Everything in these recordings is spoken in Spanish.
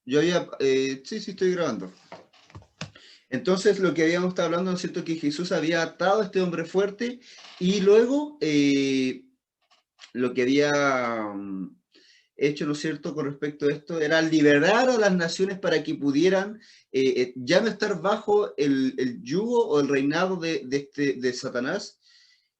Sí, sí, estoy grabando. Entonces, lo que habíamos estado hablando, ¿no es cierto? Que Jesús había atado a este hombre fuerte y luego lo que había hecho, ¿no es cierto?, con respecto a esto, era liberar a las naciones para que pudieran ya no estar bajo el yugo o el reinado de Satanás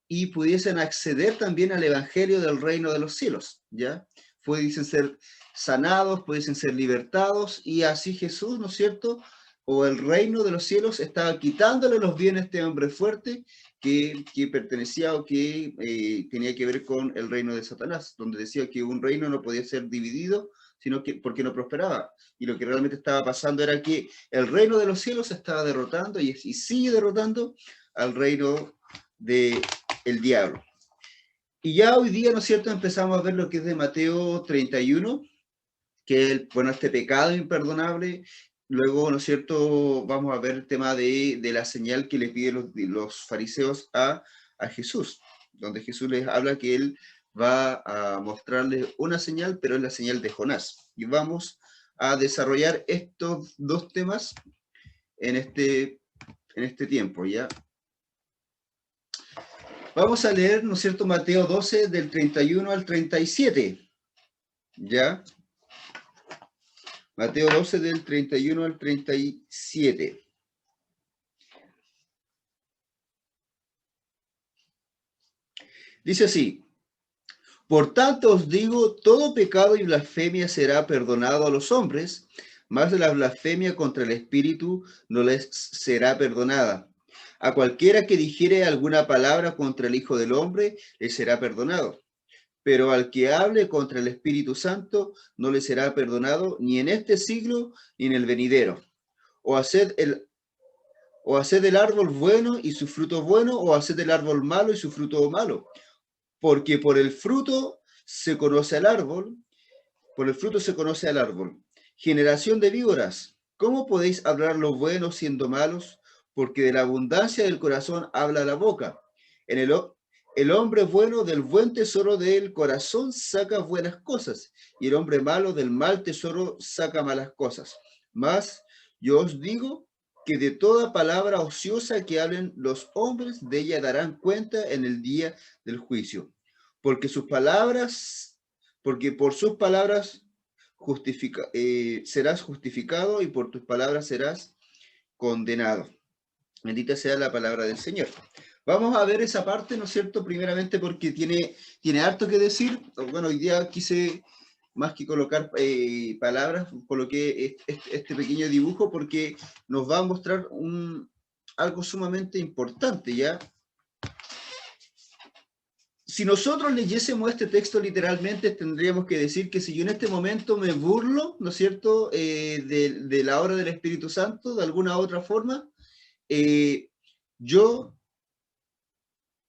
y pudiesen acceder también al evangelio del reino de los cielos, ¿ya? Pudiesen ser sanados, pudiesen ser libertados, y así Jesús, ¿no es cierto?, o el reino de los cielos estaba quitándole los bienes a este hombre fuerte que pertenecía o que tenía que ver con el reino de Satanás, donde decía que un reino no podía ser dividido, sino que porque no prosperaba. Y lo que realmente estaba pasando era que el reino de los cielos estaba derrotando y sigue derrotando al reino de el diablo. Y ya hoy día, ¿no es cierto?, empezamos a ver lo que es de Mateo 31, que es, bueno, este pecado imperdonable. Luego, ¿no es cierto?, vamos a ver el tema de la señal que le piden los fariseos a Jesús, donde Jesús les habla que él va a mostrarles una señal, pero es la señal de Jonás. Y vamos a desarrollar estos dos temas en este tiempo, ¿ya? Vamos a leer, ¿no es cierto?, Mateo 12, del 31 al 37, ¿ya? Mateo 12, del 31 al 37. Dice así: por tanto os digo, todo pecado y blasfemia será perdonado a los hombres, mas la blasfemia contra el Espíritu no les será perdonada. A cualquiera que dijere alguna palabra contra el Hijo del Hombre, le será perdonado. Pero al que hable contra el Espíritu Santo, no le será perdonado ni en este siglo ni en el venidero. O haced el árbol bueno y su fruto bueno, o haced el árbol malo y su fruto malo. Porque por el fruto se conoce al árbol. Generación de víboras, ¿cómo podéis hablar lo bueno siendo malos? Porque de la abundancia del corazón habla la boca. En el hombre bueno del buen tesoro del corazón saca buenas cosas, y el hombre malo del mal tesoro saca malas cosas. Mas yo os digo que de toda palabra ociosa que hablen los hombres, de ella darán cuenta en el día del juicio. Porque por sus palabras serás justificado y por tus palabras serás condenado. Bendita sea la palabra del Señor. Vamos a ver esa parte, ¿no es cierto? Primeramente porque tiene harto que decir. Bueno, hoy día quise, más que colocar palabras, coloqué este pequeño dibujo porque nos va a mostrar algo sumamente importante, ¿ya? Si nosotros leyésemos este texto literalmente, tendríamos que decir que si yo en este momento me burlo, ¿no es cierto?, de la obra del Espíritu Santo, de alguna otra forma, yo,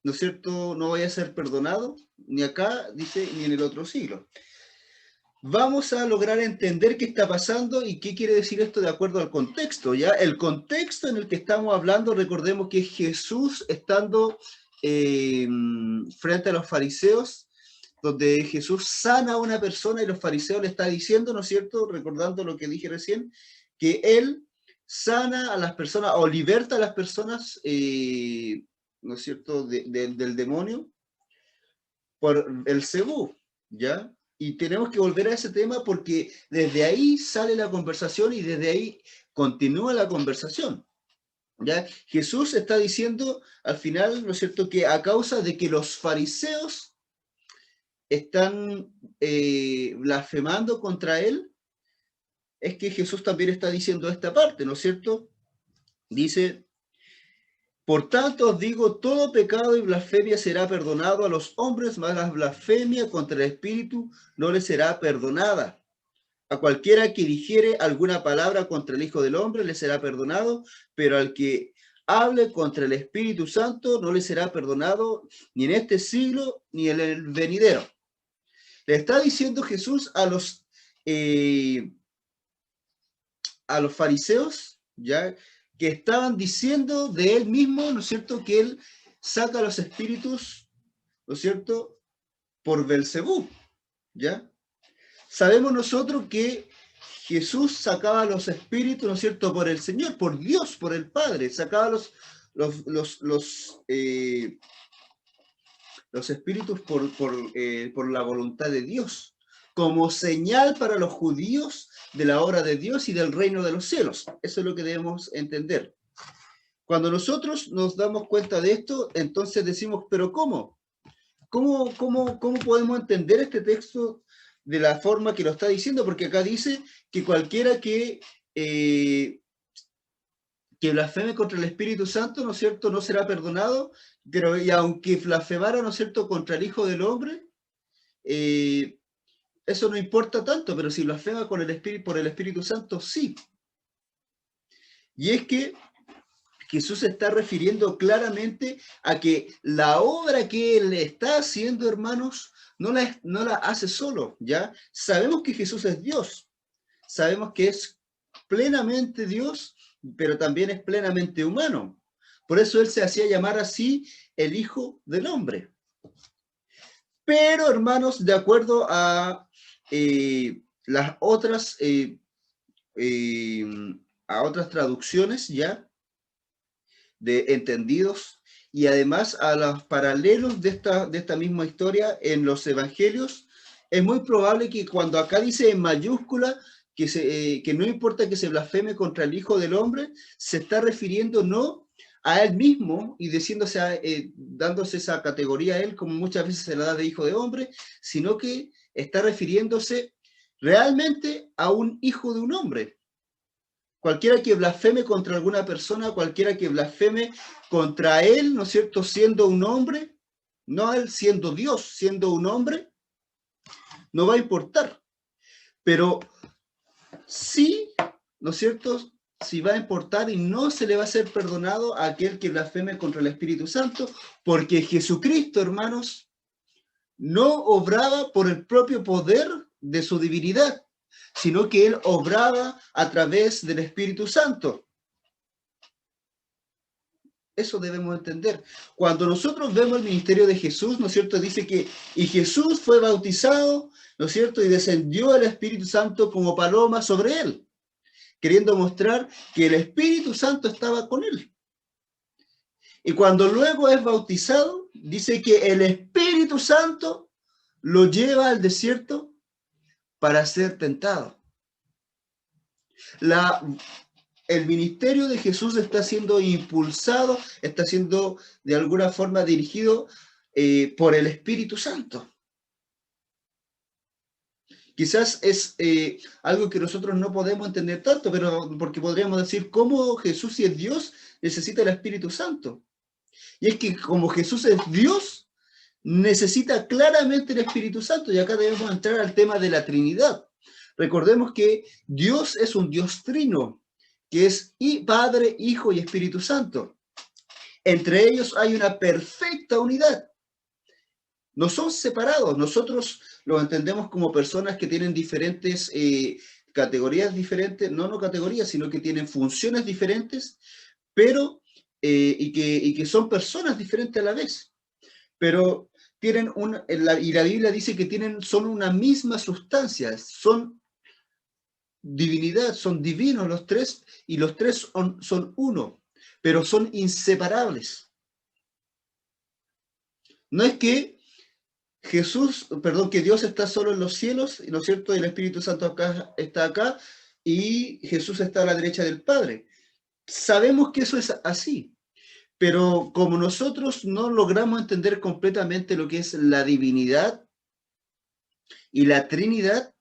¿no es cierto?, no voy a ser perdonado, ni acá, dice, ni en el otro siglo. Vamos a lograr entender qué está pasando y qué quiere decir esto de acuerdo al contexto, ¿ya? El contexto en el que estamos hablando, recordemos que Jesús estando frente a los fariseos, donde Jesús sana a una persona y los fariseos le está diciendo, ¿no es cierto?, recordando lo que dije recién, que él sana a las personas o liberta a las personas, ¿no es cierto?, del demonio por el cebú, ¿ya? Y tenemos que volver a ese tema porque desde ahí sale la conversación y desde ahí continúa la conversación, ¿ya? Jesús está diciendo al final, ¿no es cierto?, que a causa de que los fariseos están blasfemando contra él, es que Jesús también está diciendo esta parte, ¿no es cierto? Dice: por tanto os digo, todo pecado y blasfemia será perdonado a los hombres, mas la blasfemia contra el Espíritu no le será perdonada. A cualquiera que dijere alguna palabra contra el Hijo del Hombre le será perdonado, pero al que hable contra el Espíritu Santo no le será perdonado ni en este siglo ni en el venidero. Le está diciendo Jesús a los fariseos, ¿ya?, que estaban diciendo de él mismo, ¿no es cierto?, que él saca a los espíritus, ¿no es cierto?, por Belcebú, ¿ya? Sabemos nosotros que Jesús sacaba los espíritus, ¿no es cierto?, por el Señor, por Dios, por el Padre, sacaba los espíritus por la voluntad de Dios, como señal para los judíos de la obra de Dios y del reino de los cielos. Eso es lo que debemos entender. Cuando nosotros nos damos cuenta de esto, entonces decimos, ¿pero cómo? ¿Cómo podemos entender este texto de la forma que lo está diciendo? Porque acá dice que cualquiera que blasfeme contra el Espíritu Santo, ¿no es cierto?, no será perdonado, pero y aunque blasfemara, ¿no es cierto?, contra el Hijo del Hombre, eso no importa tanto, pero si blasfema por el Espíritu Santo, sí. Y es que Jesús se está refiriendo claramente a que la obra que Él está haciendo, hermanos, no la hace solo, ¿ya? Sabemos que Jesús es Dios, sabemos que es plenamente Dios, pero también es plenamente humano. Por eso Él se hacía llamar así el Hijo del Hombre. Pero, hermanos, de acuerdo a las otras, a otras traducciones, ¿ya?, de entendidos, y además a los paralelos de esta misma historia en los evangelios, es muy probable que cuando acá dice en mayúscula que no importa que se blasfeme contra el Hijo del Hombre, se está refiriendo no a él mismo y dándose esa categoría a él, como muchas veces se la da de Hijo de Hombre, sino que está refiriéndose realmente a un hijo de un hombre. Cualquiera que blasfeme contra alguna persona, cualquiera que blasfeme contra él, ¿no es cierto?, siendo un hombre, no él siendo Dios, siendo un hombre, no va a importar. Pero sí, ¿no es cierto?, sí va a importar y no se le va a ser perdonado a aquel que blasfeme contra el Espíritu Santo, porque Jesucristo, hermanos, no obraba por el propio poder de su divinidad, sino que Él obraba a través del Espíritu Santo. Eso debemos entender. Cuando nosotros vemos el ministerio de Jesús, ¿no es cierto?, dice que, y Jesús fue bautizado, ¿no es cierto?, y descendió el Espíritu Santo como paloma sobre Él, queriendo mostrar que el Espíritu Santo estaba con Él. Y cuando luego es bautizado, dice que el Espíritu Santo lo lleva al desierto para ser tentado. El ministerio de Jesús está siendo impulsado, está siendo de alguna forma dirigido por el Espíritu Santo. Quizás es algo que nosotros no podemos entender tanto, pero porque podríamos decir, ¿cómo Jesús, si es Dios, necesita el Espíritu Santo? Y es que como Jesús es Dios, necesita claramente el Espíritu Santo, y acá debemos entrar al tema de la Trinidad. Recordemos que Dios es un Dios trino, que es Padre, Hijo y Espíritu Santo. Entre ellos hay una perfecta unidad. No son separados. Nosotros los entendemos como personas que tienen diferentes categorías diferentes, no categorías, sino que tienen funciones diferentes, pero y que son personas diferentes a la vez. Pero tienen y la Biblia dice que son una misma sustancia, son divinidad, son divinos los tres, y los tres son uno, pero son inseparables. No es que que Dios está solo en los cielos, ¿no es cierto?, y el Espíritu Santo está acá, y Jesús está a la derecha del Padre. Sabemos que eso es así, pero como nosotros no logramos entender completamente lo que es la divinidad y la Trinidad,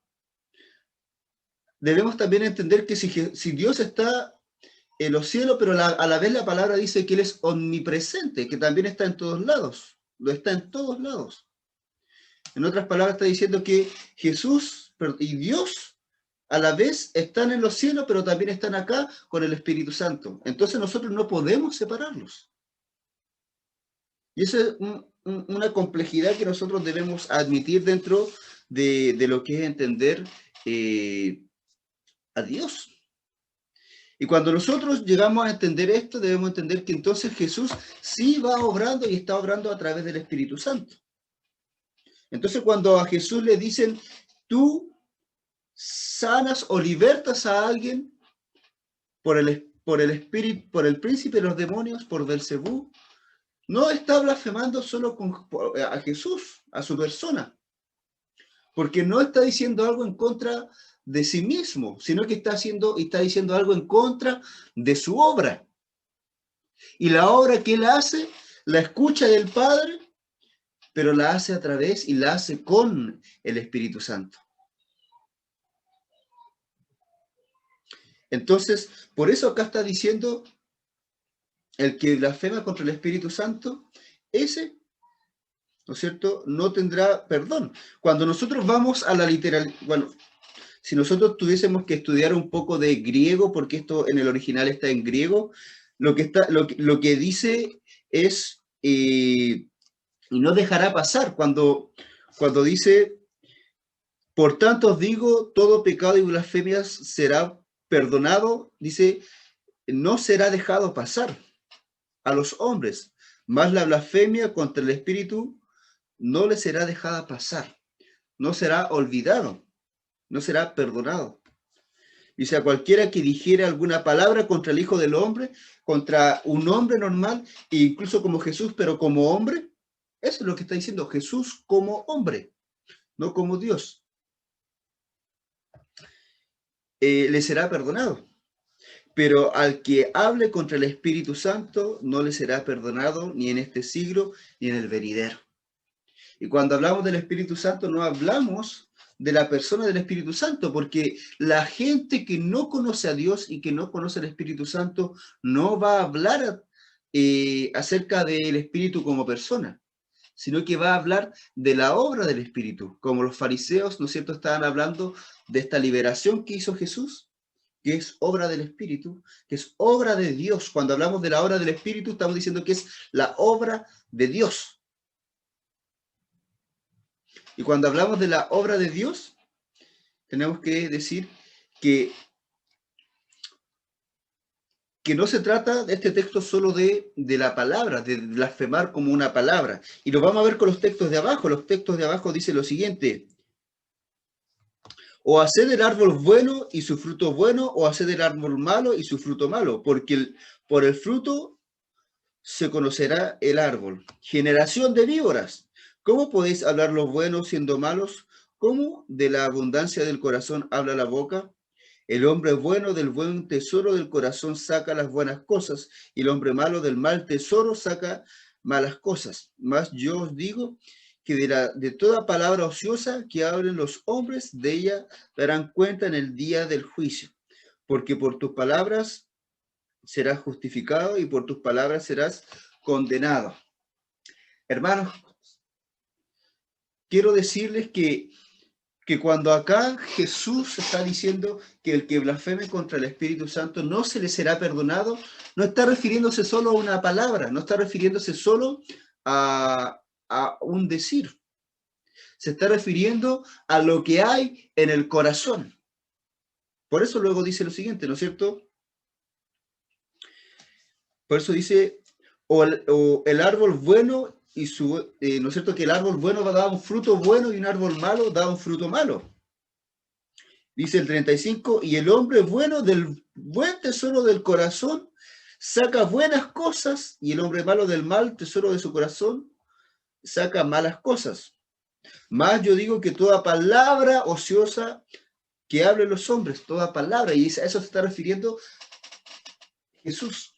debemos también entender que si Dios está en los cielos, pero a la vez la palabra dice que Él es omnipresente, que también está en todos lados, lo está en todos lados. En otras palabras está diciendo que Jesús y Dios a la vez están en los cielos, pero también están acá con el Espíritu Santo. Entonces nosotros no podemos separarlos. Y eso es una complejidad que nosotros debemos admitir dentro de lo que es entender a Dios. Y cuando nosotros llegamos a entender esto, debemos entender que entonces Jesús sí va obrando y está obrando a través del Espíritu Santo. Entonces cuando a Jesús le dicen, tú sanas o libertas a alguien por el espíritu, por el príncipe de los demonios, por Belcebú, no está blasfemando solo a Jesús, a su persona, porque no está diciendo algo en contra de sí mismo, sino que está diciendo algo en contra de su obra. Y la obra que él hace, la escucha del Padre, pero la hace a través y la hace con el Espíritu Santo. Entonces, por eso acá está diciendo, el que blasfema contra el Espíritu Santo, ese, ¿no es cierto?, no tendrá perdón. Cuando nosotros vamos a la literal, bueno, si nosotros tuviésemos que estudiar un poco de griego, porque esto en el original está en griego, lo que dice es, y no dejará pasar, cuando dice, por tanto os digo, todo pecado y blasfemias será perdonado, dice, no será dejado pasar a los hombres, mas la blasfemia contra el Espíritu no le será dejada pasar, no será olvidado, no será perdonado. Dice, a cualquiera que dijere alguna palabra contra el Hijo del Hombre, contra un hombre normal, e incluso como Jesús, pero como hombre, eso es lo que está diciendo Jesús como hombre, no como Dios. Le será perdonado. Pero al que hable contra el Espíritu Santo, no le será perdonado ni en este siglo ni en el venidero. Y cuando hablamos del Espíritu Santo, no hablamos de la persona del Espíritu Santo, porque la gente que no conoce a Dios y que no conoce al Espíritu Santo no va a hablar acerca del Espíritu como persona, sino que va a hablar de la obra del Espíritu, como los fariseos, ¿no es cierto?, estaban hablando de esta liberación que hizo Jesús, que es obra del Espíritu, que es obra de Dios. Cuando hablamos de la obra del Espíritu, estamos diciendo que es la obra de Dios. Y cuando hablamos de la obra de Dios, tenemos que decir que no se trata de este texto solo de la palabra, de blasfemar como una palabra. Y lo vamos a ver con los textos de abajo. Los textos de abajo dicen lo siguiente: o haced el árbol bueno y su fruto bueno, o haced el árbol malo y su fruto malo, porque por el fruto se conocerá el árbol. Generación de víboras, ¿cómo podéis hablar los buenos siendo malos? ¿Cómo de la abundancia del corazón habla la boca? El hombre bueno del buen tesoro del corazón saca las buenas cosas, y el hombre malo del mal tesoro saca malas cosas. Mas yo os digo que de toda palabra ociosa que hablen los hombres, de ella darán cuenta en el día del juicio, porque por tus palabras serás justificado y por tus palabras serás condenado. Hermanos, quiero decirles que cuando acá Jesús está diciendo que el que blasfeme contra el Espíritu Santo no se le será perdonado, no está refiriéndose solo a una palabra, no está refiriéndose solo a un decir. Se está refiriendo a lo que hay en el corazón. Por eso luego dice lo siguiente, ¿no es cierto? Por eso dice, o el árbol bueno y su, ¿no es cierto? Que el árbol bueno va a dar un fruto bueno y un árbol malo da un fruto malo. Dice el 35, y el hombre bueno del buen tesoro del corazón saca buenas cosas, y el hombre malo del mal tesoro de su corazón saca malas cosas. Más yo digo que toda palabra ociosa que hablen los hombres, toda palabra, y a eso se está refiriendo Jesús,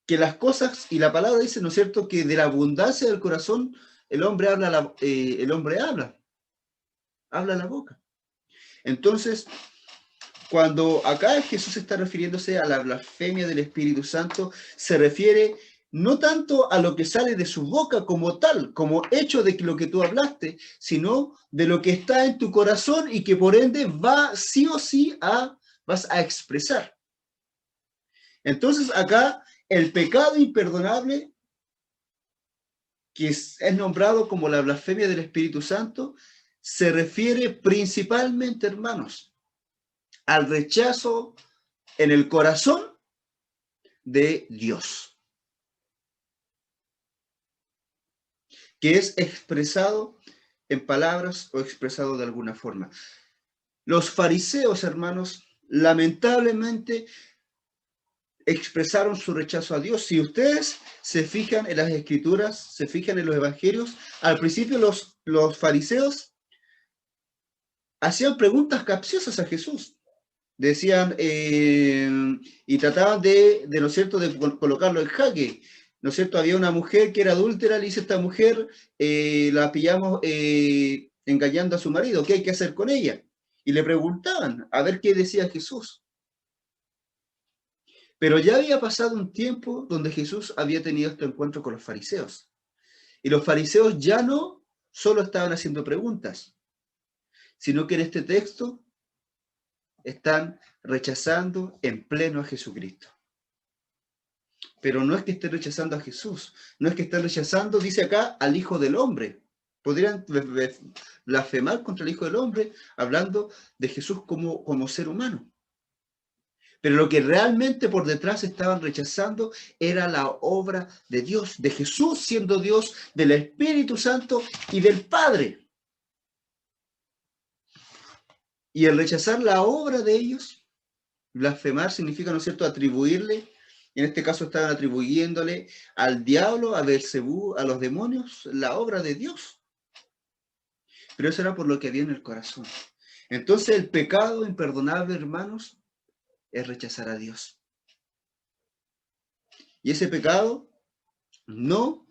que las cosas, y la palabra dice, ¿no es cierto?, que de la abundancia del corazón el hombre habla, habla la boca. Entonces, cuando acá Jesús está refiriéndose a la blasfemia del Espíritu Santo, se refiere no tanto a lo que sale de su boca como tal, como hecho de lo que tú hablaste, sino de lo que está en tu corazón y que por ende va sí o sí vas a expresar. Entonces acá el pecado imperdonable, que es nombrado como la blasfemia del Espíritu Santo, se refiere principalmente, hermanos, al rechazo en el corazón de Dios, que es expresado en palabras o expresado de alguna forma. Los fariseos, hermanos, lamentablemente expresaron su rechazo a Dios. Si ustedes se fijan en las escrituras, se fijan en los evangelios, al principio los fariseos hacían preguntas capciosas a Jesús. Decían, y trataban ¿no es cierto?, de colocarlo en jaque. ¿No es cierto? Había una mujer que era adúltera, le dice esta mujer, la pillamos engañando a su marido, ¿qué hay que hacer con ella? Y le preguntaban a ver qué decía Jesús. Pero ya había pasado un tiempo donde Jesús había tenido este encuentro con los fariseos. Y los fariseos ya no solo estaban haciendo preguntas, sino que en este texto están rechazando en pleno a Jesucristo. Pero no es que estén rechazando a Jesús, no es que estén rechazando, dice acá, al Hijo del Hombre. Podrían blasfemar contra el Hijo del Hombre hablando de Jesús como ser humano. Pero lo que realmente por detrás estaban rechazando era la obra de Dios, de Jesús siendo Dios, del Espíritu Santo y del Padre. Y el rechazar la obra de ellos, blasfemar significa, ¿no es cierto?, atribuirle, en este caso estaban atribuyéndole al diablo, a Beelzebú, a los demonios, la obra de Dios. Pero eso era por lo que había en el corazón. Entonces el pecado imperdonable, hermanos, es rechazar a Dios. Y ese pecado no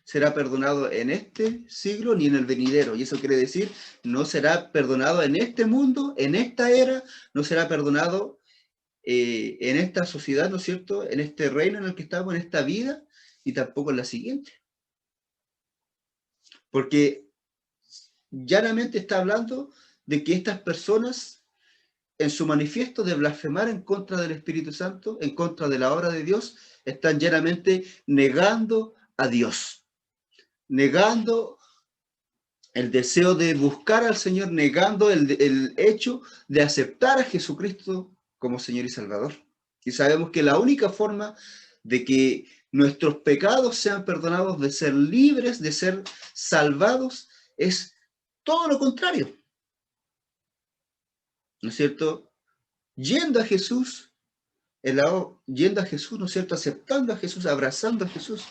será perdonado en este siglo ni en el venidero. Y eso quiere decir, no será perdonado en este mundo, en esta era, no será perdonado en esta sociedad, ¿no es cierto?, en este reino en el que estamos, en esta vida, y tampoco en la siguiente. Porque llanamente está hablando de que estas personas, en su manifiesto de blasfemar en contra del Espíritu Santo, en contra de la obra de Dios, están llanamente negando a Dios, negando el deseo de buscar al Señor, negando el hecho de aceptar a Jesucristo como Señor y Salvador. Y sabemos que la única forma de que nuestros pecados sean perdonados, de ser libres, de ser salvados, es todo lo contrario. ¿No es cierto? Yendo a Jesús, yendo a Jesús, ¿no es cierto? Aceptando a Jesús, abrazando a Jesús.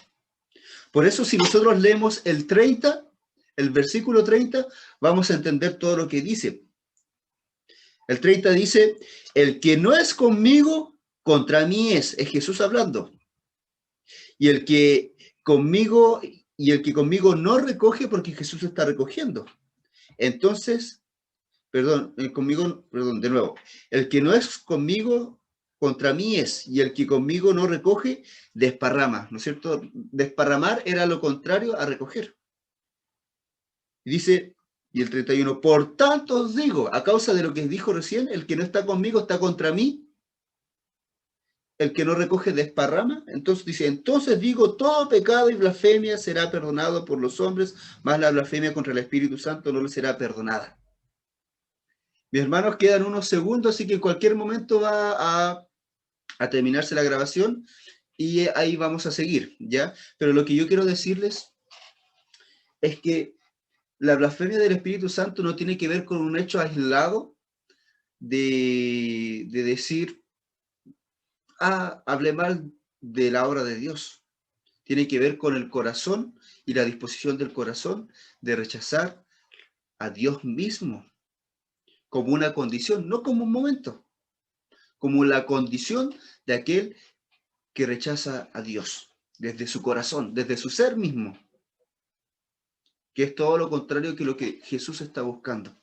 Por eso si nosotros leemos el 30, el versículo 30, vamos a entender todo lo que dice. El 30 dice, el que no es conmigo, contra mí es Jesús hablando. Y el que conmigo no recoge, porque Jesús está recogiendo. Entonces, de nuevo, el que no es conmigo, contra mí es, y el que conmigo no recoge, desparrama, ¿no es cierto? Desparramar era lo contrario a recoger. Y dice, y el 31, por tanto os digo, a causa de lo que dijo recién, el que no está conmigo está contra mí, el que no recoge desparrama. Entonces dice, entonces digo, todo pecado y blasfemia será perdonado por los hombres, mas la blasfemia contra el Espíritu Santo no le será perdonada. Mis hermanos, quedan unos segundos, así que en cualquier momento va a terminarse la grabación y ahí vamos a seguir, ¿ya? Pero lo que yo quiero decirles es que la blasfemia del Espíritu Santo no tiene que ver con un hecho aislado de decir, hablé mal de la obra de Dios. Tiene que ver con el corazón y la disposición del corazón de rechazar a Dios mismo como una condición, no como un momento, como la condición de aquel que rechaza a Dios desde su corazón, desde su ser mismo, que es todo lo contrario que lo que Jesús está buscando.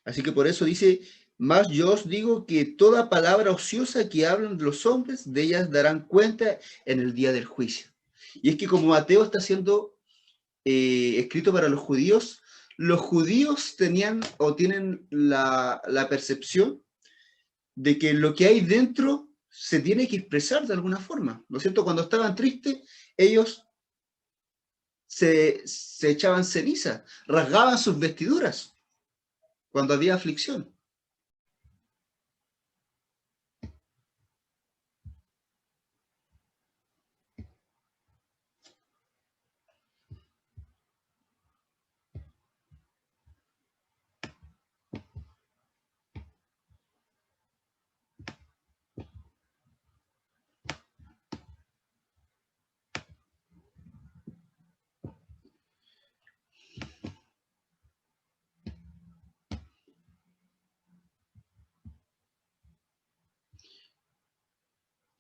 Así que por eso dice, más yo os digo que toda palabra ociosa que hablan los hombres, de ellas darán cuenta en el día del juicio. Y es que como Mateo está siendo escrito para los judíos tenían o tienen la percepción de que lo que hay dentro se tiene que expresar de alguna forma, ¿no es cierto? Cuando estaban tristes, ellos se echaban ceniza, rasgaban sus vestiduras cuando había aflicción.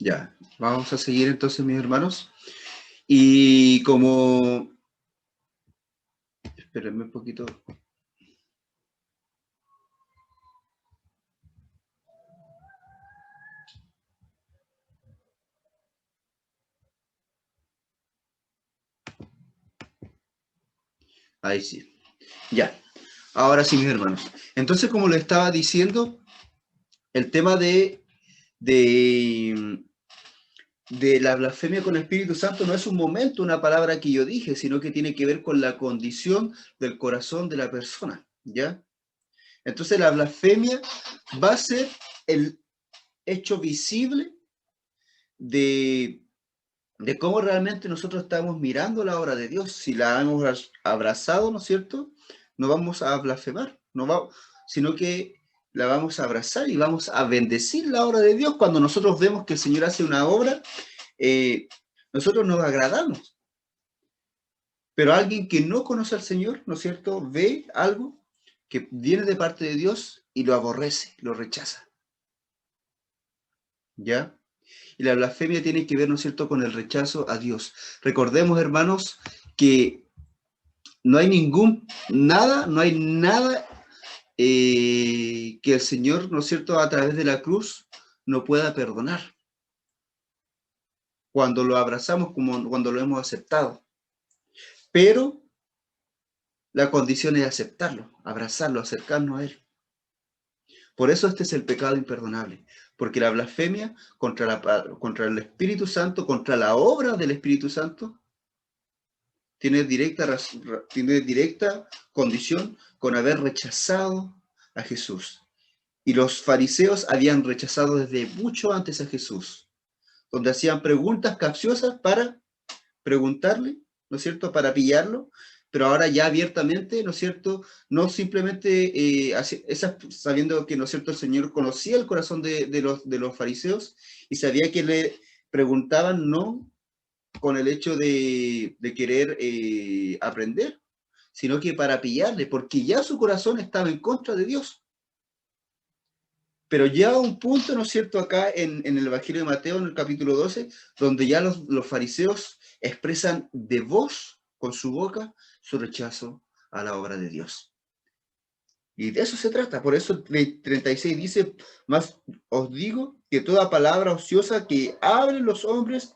Ya, vamos a seguir entonces, mis hermanos. Y como... Espérenme un poquito. Ahí sí. Ya. Ahora sí, mis hermanos. Entonces, como le estaba diciendo, el tema de, de la blasfemia con el Espíritu Santo no es un momento, una palabra que yo dije, sino que tiene que ver con la condición del corazón de la persona, ¿ya? Entonces la blasfemia va a ser el hecho visible de, de cómo realmente nosotros estamos mirando la obra de Dios. Si la hemos abrazado, ¿no es cierto? No vamos a blasfemar, no va, sino que la vamos a abrazar y vamos a bendecir la obra de Dios. Cuando nosotros vemos que el Señor hace una obra, eh, nosotros nos agradamos. Pero alguien que no conoce al Señor, ¿no es cierto?, ve algo que viene de parte de Dios y lo aborrece, lo rechaza. ¿Ya? Y la blasfemia tiene que ver, ¿no es cierto?, con el rechazo a Dios. Recordemos, hermanos, que no hay no hay nada que el Señor, ¿no es cierto?, a través de la cruz no pueda perdonar. Cuando lo abrazamos, como cuando lo hemos aceptado. Pero la condición es aceptarlo, abrazarlo, acercarnos a Él. Por eso este es el pecado imperdonable, porque la blasfemia contra el Espíritu Santo, contra la obra del Espíritu Santo, tiene directa condición con haber rechazado a Jesús. Y los fariseos habían rechazado desde mucho antes a Jesús, donde hacían preguntas capciosas para preguntarle, ¿no es cierto?, para pillarlo, pero ahora ya abiertamente, ¿no es cierto?, no simplemente sabiendo que, ¿no es cierto?, el Señor conocía el corazón de los fariseos y sabía que le preguntaban no con el hecho de querer aprender, sino que para pillarle, porque ya su corazón estaba en contra de Dios. Pero ya un punto, ¿no es cierto?, acá en el Evangelio de Mateo, en el capítulo 12, donde ya los fariseos expresan de voz, con su boca, su rechazo a la obra de Dios. Y de eso se trata. Por eso el 36 dice, más os digo que toda palabra ociosa que hablen los hombres,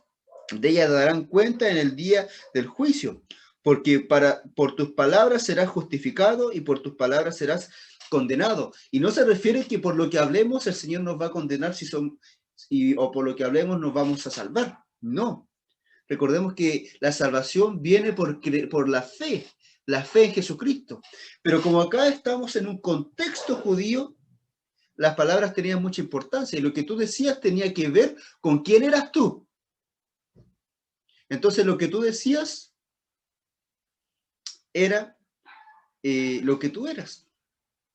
de ella darán cuenta en el día del juicio, porque por tus palabras serás justificado y por tus palabras serás condenado. Y no se refiere que por lo que hablemos el Señor nos va a condenar o por lo que hablemos nos vamos a salvar. No. Recordemos que la salvación viene por la fe en Jesucristo. Pero como acá estamos en un contexto judío, las palabras tenían mucha importancia y lo que tú decías tenía que ver con quién eras tú. Entonces lo que tú decías era lo que tú eras.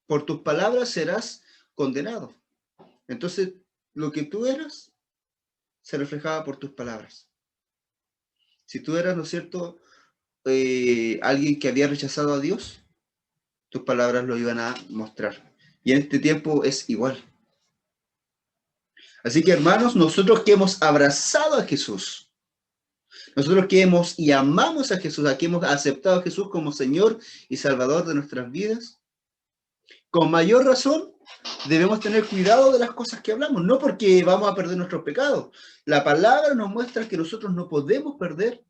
Por tus palabras serás condenado. Entonces lo que tú eras se reflejaba por tus palabras. Si tú eras, ¿no es cierto?, alguien que había rechazado a Dios, tus palabras lo iban a mostrar. Y en este tiempo es igual. Así que, hermanos, nosotros que hemos abrazado a Jesús, nosotros que hemos y amamos a Jesús, aquí hemos aceptado a Jesús como Señor y Salvador de nuestras vidas, con mayor razón debemos tener cuidado de las cosas que hablamos, no porque vamos a perder nuestros pecados. La palabra nos muestra que nosotros no podemos perder,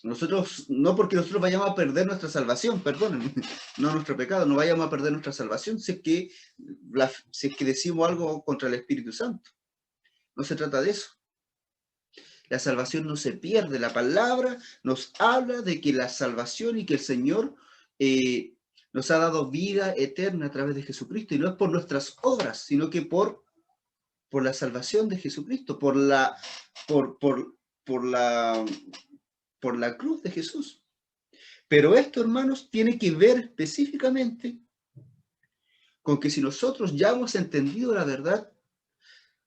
nosotros, no porque nosotros vayamos a perder nuestra salvación, perdón, no nuestro pecado, no vayamos a perder nuestra salvación si es que decimos algo contra el Espíritu Santo. No se trata de eso. La salvación no se pierde. La palabra nos habla de que la salvación y que el Señor nos ha dado vida eterna a través de Jesucristo. Y no es por nuestras obras, sino que por la salvación de Jesucristo, por la cruz de Jesús. Pero esto, hermanos, tiene que ver específicamente con que si nosotros ya hemos entendido la verdad,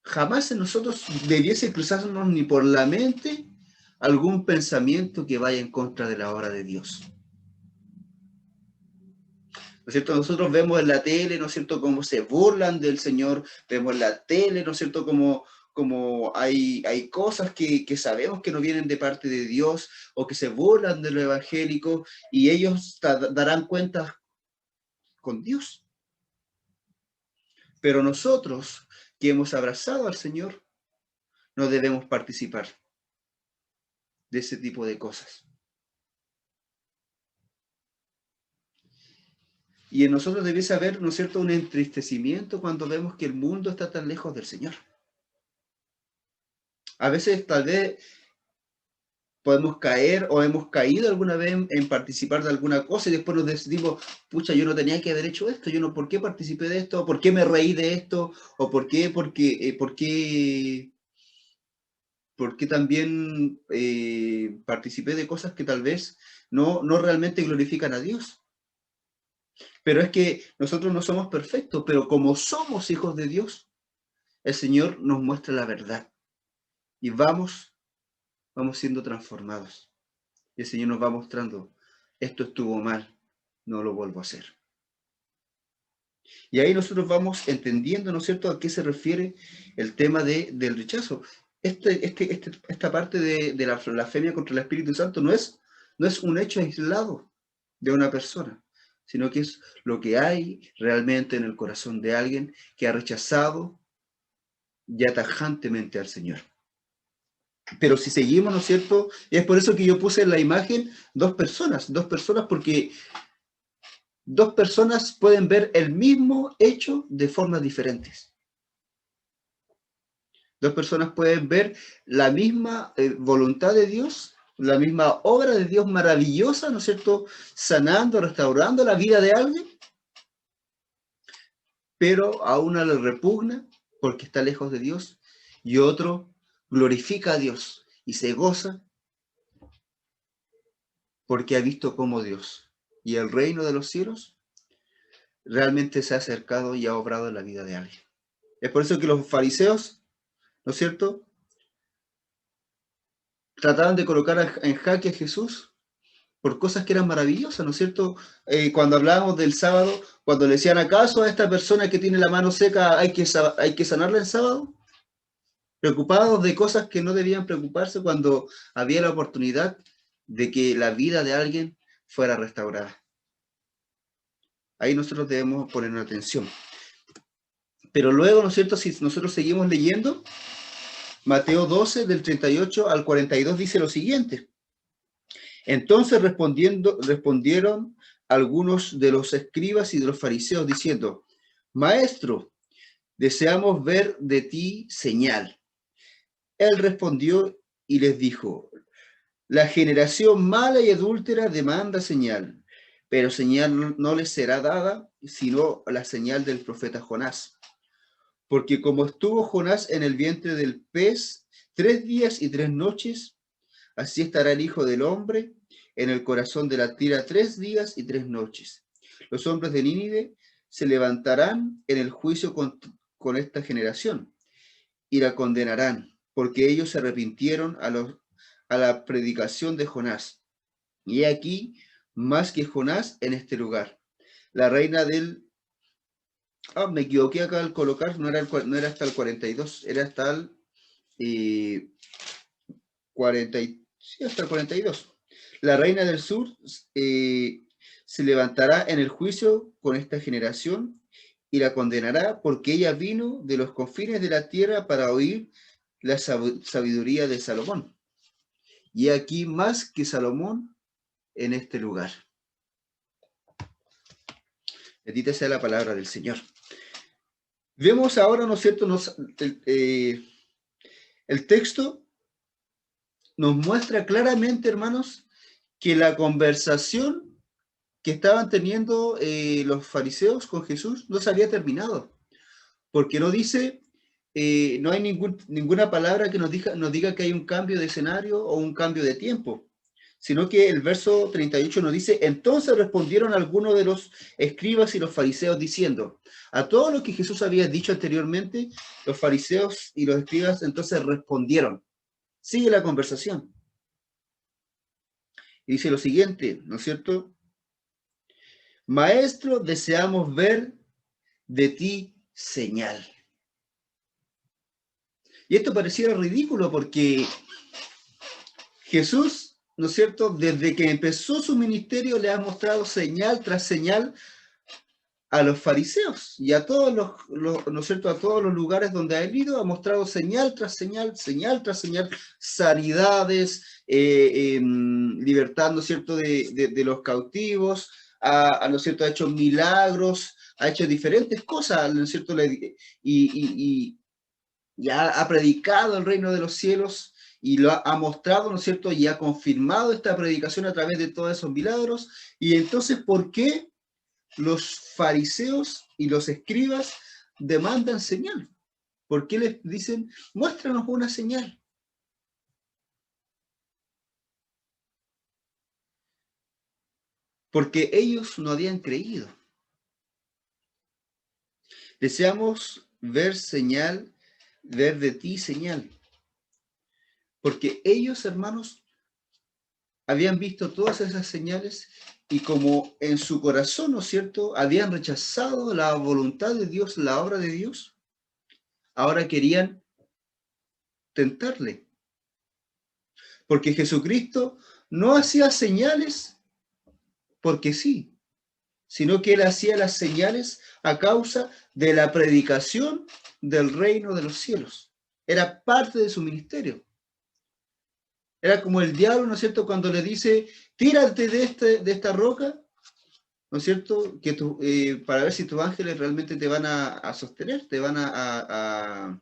jamás en nosotros debiese cruzarnos ni por la mente algún pensamiento que vaya en contra de la obra de Dios. ¿no es cierto? Nosotros vemos en la tele, ¿no es cierto?, cómo se burlan del Señor, vemos en la tele, ¿no es cierto?, como hay cosas que sabemos que no vienen de parte de Dios o que se burlan de lo evangélico y ellos darán cuenta con Dios. Pero nosotros que hemos abrazado al Señor, no debemos participar de ese tipo de cosas. Y en nosotros debiese haber, ¿no es cierto?, un entristecimiento cuando vemos que el mundo está tan lejos del Señor. A veces tal vez podemos caer o hemos caído alguna vez en participar de alguna cosa y después nos decidimos, pucha, yo no tenía que haber hecho esto, yo no, ¿por qué participé de esto? ¿Por qué me reí de esto? ¿O por qué? ¿Por qué también participé de cosas que tal vez no realmente glorifican a Dios? Pero es que nosotros no somos perfectos, pero como somos hijos de Dios, el Señor nos muestra la verdad y vamos siendo transformados. Y el Señor nos va mostrando, esto estuvo mal, no lo vuelvo a hacer. Y ahí nosotros vamos entendiendo, ¿no es cierto?, a qué se refiere el tema del rechazo. Esta parte de la blasfemia contra el Espíritu Santo no es un hecho aislado de una persona, sino que es lo que hay realmente en el corazón de alguien que ha rechazado ya tajantemente al Señor. Pero si seguimos, ¿no es cierto? Y es por eso que yo puse en la imagen dos personas porque dos personas pueden ver el mismo hecho de formas diferentes. Dos personas pueden ver la misma voluntad de Dios, la misma obra de Dios maravillosa, ¿no es cierto? Sanando, restaurando la vida de alguien, pero a una le repugna porque está lejos de Dios y otro glorifica a Dios y se goza porque ha visto cómo Dios y el reino de los cielos realmente se ha acercado y ha obrado en la vida de alguien. Es por eso que los fariseos, ¿no es cierto?, trataban de colocar en jaque a Jesús por cosas que eran maravillosas, ¿no es cierto? Cuando hablábamos del sábado, cuando le decían, ¿acaso a esta persona que tiene la mano seca hay que sanarla el sábado? Preocupados de cosas que no debían preocuparse cuando había la oportunidad de que la vida de alguien fuera restaurada. Ahí nosotros debemos poner atención. Pero luego, ¿no es cierto?, si nosotros seguimos leyendo, Mateo 12, del 38 al 42 dice lo siguiente. Entonces respondieron algunos de los escribas y de los fariseos diciendo, Maestro, deseamos ver de ti señal. Él respondió y les dijo, la generación mala y adúltera demanda señal, pero señal no les será dada, sino la señal del profeta Jonás. Porque como estuvo Jonás en el vientre del pez 3 días y 3 noches, así estará el Hijo del Hombre en el corazón de la tierra 3 días y 3 noches. Los hombres de Nínive se levantarán en el juicio con esta generación y la condenarán, porque ellos se arrepintieron a la predicación de Jonás. Y he aquí, más que Jonás en este lugar. La reina del... me equivoqué acá al colocar, no era hasta el 42, era hasta el 40, sí, hasta el 42. La reina del sur se levantará en el juicio con esta generación y la condenará porque ella vino de los confines de la tierra para oír la sabiduría de Salomón. Y aquí más que Salomón en este lugar. Bendita sea la palabra del Señor. Vemos ahora, ¿no es cierto? El texto nos muestra claramente, hermanos, que la conversación que estaban teniendo los fariseos con Jesús no se había terminado, porque no dice, no hay ninguna palabra que nos diga que hay un cambio de escenario o un cambio de tiempo, sino que el verso 38 nos dice, entonces respondieron algunos de los escribas y los fariseos diciendo, a todo lo que Jesús había dicho anteriormente, los fariseos y los escribas entonces respondieron. Sigue la conversación. Y dice lo siguiente, ¿no es cierto? Maestro, deseamos ver de ti señal. Y esto pareciera ridículo porque Jesús, ¿no es cierto?, desde que empezó su ministerio le ha mostrado señal tras señal a los fariseos y a todos ¿no es cierto?, a todos los lugares donde ha ido, ha mostrado señal tras señal, señal tras señal, sanidades, libertad, ¿no es cierto?, de los cautivos, ¿no es cierto?, ha hecho milagros, ha hecho diferentes cosas, ¿no es cierto?, y ha predicado el reino de los cielos y lo ha mostrado, ¿no es cierto?, y ha confirmado esta predicación a través de todos esos milagros. Y entonces, ¿por qué los fariseos y los escribas demandan señal? ¿Por qué les dicen, muéstranos una señal? Porque ellos no habían creído. Deseamos ver señal, ver de ti señal. Porque ellos, hermanos, habían visto todas esas señales y como en su corazón, ¿no es cierto?, habían rechazado la voluntad de Dios, la obra de Dios, ahora querían tentarle. Porque Jesucristo no hacía señales porque sí, sino que él hacía las señales a causa de la predicación del reino de los cielos. Era parte de su ministerio. Era como el diablo, ¿no es cierto?, cuando le dice, tírate de esta roca, ¿no es cierto?, que para ver si tus ángeles realmente te van a sostener, te van a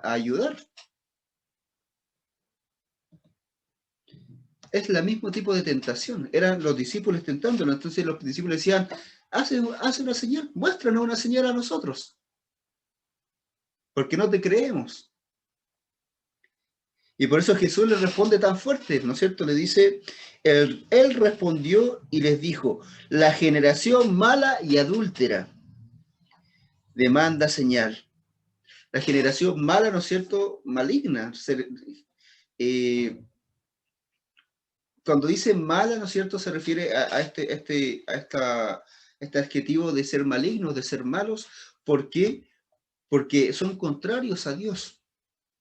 ayudar. Es el mismo tipo de tentación. Eran los discípulos tentándolo. Entonces los discípulos decían, hace una señal, muéstranos una señal a nosotros, porque no te creemos. Y por eso Jesús les responde tan fuerte, ¿no es cierto? Le dice, él respondió y les dijo, la generación mala y adúltera demanda señal. La generación mala, ¿no es cierto?, maligna. Cuando dice mala, ¿no es cierto?, se refiere a este adjetivo de ser malignos, de ser malos. ¿Por qué? Porque son contrarios a Dios.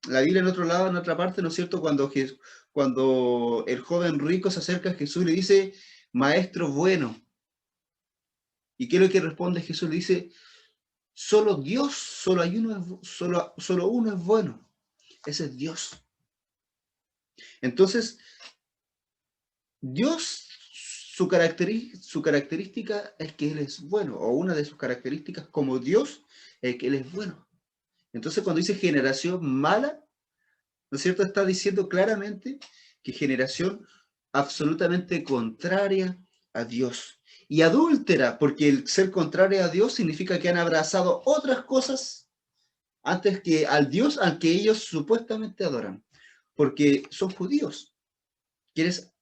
La Biblia en otro lado, en otra parte, ¿no es cierto?, cuando el joven rico se acerca a Jesús y le dice, maestro bueno. ¿Y qué es lo que responde Jesús? Le dice, solo Dios, solo hay uno, solo uno es bueno. Ese es Dios. Entonces, Dios, su característica es que Él es bueno, o una de sus características como Dios es que Él es bueno. Entonces, cuando dice generación mala, ¿no es cierto?, está diciendo claramente que generación absolutamente contraria a Dios. Y adúltera, porque el ser contraria a Dios significa que han abrazado otras cosas antes que al Dios al que ellos supuestamente adoran. Porque son judíos, quienes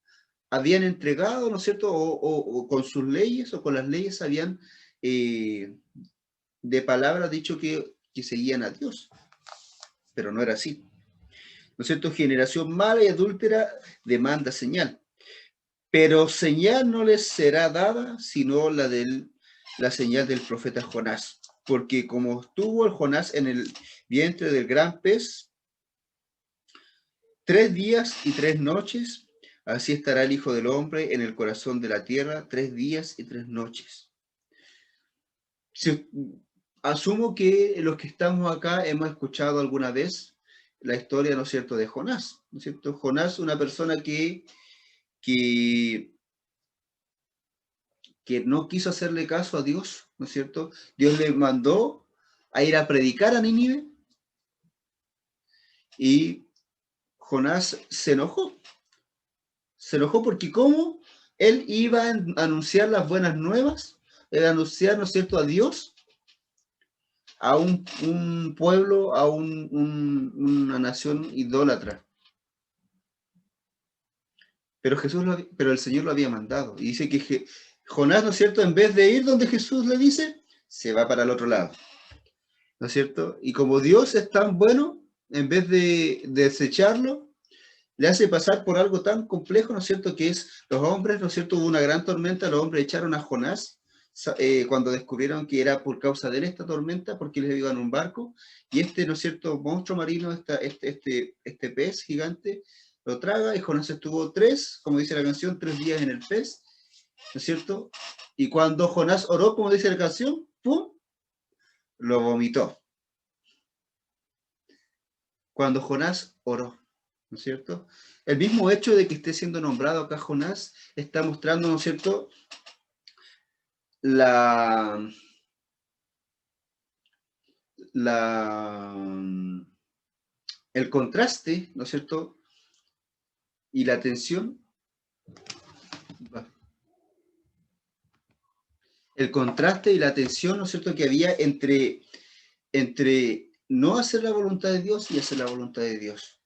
habían entregado, ¿no es cierto?, o con sus leyes o con las leyes habían de palabra dicho que seguían a Dios, pero no era así. ¿No es cierto? Generación mala y adúltera demanda señal, pero señal no les será dada sino la señal del profeta Jonás, porque como estuvo el Jonás en el vientre del gran pez 3 días y 3 noches, así estará el Hijo del Hombre en el corazón de la tierra 3 días y 3 noches. Asumo que los que estamos acá hemos escuchado alguna vez la historia, ¿no es cierto?, de Jonás, ¿no es cierto? Jonás, una persona que no quiso hacerle caso a Dios, ¿no es cierto? Dios le mandó a ir a predicar a Nínive y Jonás se enojó. Se enojó porque ¿cómo? Él iba a anunciar las buenas nuevas, a anunciar, ¿no es cierto?, a Dios, a un pueblo, a una nación idólatra. Pero el Señor lo había mandado. Y dice que Jonás, ¿no es cierto?, en vez de ir donde Jesús le dice, se va para el otro lado. ¿No es cierto? Y como Dios es tan bueno, en vez de desecharlo, le hace pasar por algo tan complejo, ¿no es cierto?, que es los hombres, ¿no es cierto?, hubo una gran tormenta, los hombres echaron a Jonás cuando descubrieron que era por causa de él esta tormenta, porque les iban en un barco, y este, ¿no es cierto?, monstruo marino, este pez gigante, lo traga, y Jonás estuvo como dice la canción, 3 días en el pez, ¿no es cierto? Y cuando Jonás oró, como dice la canción, ¡pum!, lo vomitó. Cuando Jonás oró, ¿no es cierto? El mismo hecho de que esté siendo nombrado acá Jonás está mostrando, ¿no es cierto?, la, la, el contraste, ¿no es cierto?, y la tensión, el contraste y la tensión, ¿no es cierto?, que había entre no hacer la voluntad de Dios y hacer la voluntad de Dios.